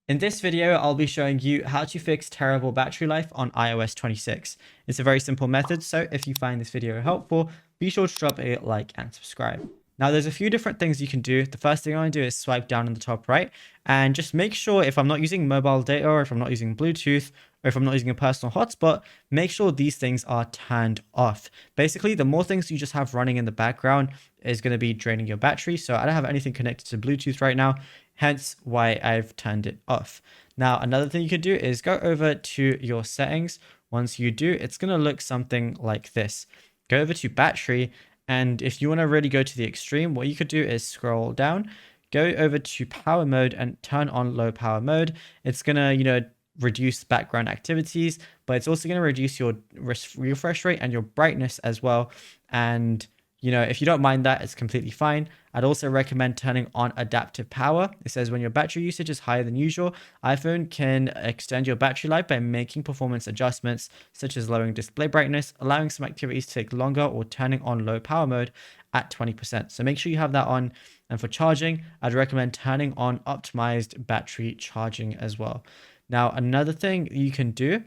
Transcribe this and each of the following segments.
In this video, I'll be showing you how to fix terrible battery life on iOS 26. It's a very simple method, so if you find this video helpful, be sure to drop a like and subscribe. Now, there's a few different things you can do. The first thing I want to do is swipe down in the top right and just make sure if I'm not using mobile data or if I'm not using Bluetooth or if I'm not using a personal hotspot, make sure these things are turned off. Basically, the more things you just have running in the background is going to be draining your battery. So I don't have anything connected to Bluetooth right now, hence why I've turned it off. Now, another thing you could do is go over to your settings. Once you do, it's going to look something like this. Go over to battery, and if you want to really go to the extreme, what you could do is scroll down, go over to power mode and turn on low power mode. It's going to, reduce background activities, but it's also going to reduce your refresh rate and your brightness as well. And if you don't mind that, it's completely fine. I'd also recommend turning on adaptive power. It says when your battery usage is higher than usual, iPhone can extend your battery life by making performance adjustments, such as lowering display brightness, allowing some activities to take longer, or turning on low power mode at 20%. So make sure you have that on. And for charging, I'd recommend turning on optimized battery charging as well. Now, another thing you can do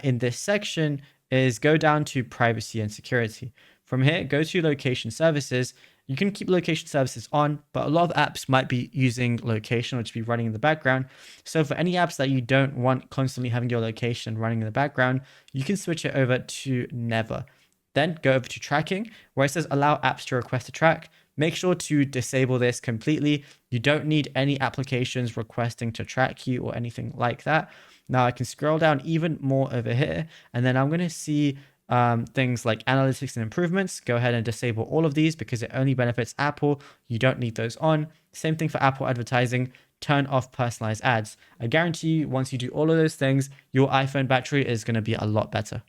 in this section is go down to privacy and security. From here, go to location services. You can keep location services on, but a lot of apps might be using location, which be running in the background. So for any apps that you don't want constantly having your location running in the background, you can switch it over to never. Then go over to tracking, where it says allow apps to request to track. Make sure to disable this completely. You don't need any applications requesting to track you or anything like that. Now I can scroll down even more over here, and then I'm going to see things like analytics and improvements. Go ahead and disable all of these because it only benefits Apple. You don't need those on. Same thing for Apple advertising. Turn off personalized ads. I guarantee you, once you do all of those things, your iPhone battery is going to be a lot better.